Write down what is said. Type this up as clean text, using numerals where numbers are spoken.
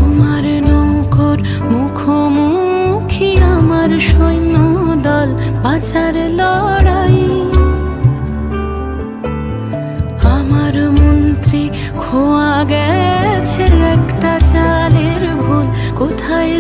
তোমার নৌকর মুখোমুখি আমার সৈন্য দল, বাঁচার লড়াই। আমার মন্ত্রী খোয়া গেছে একটা চালের ভুল, কোথায়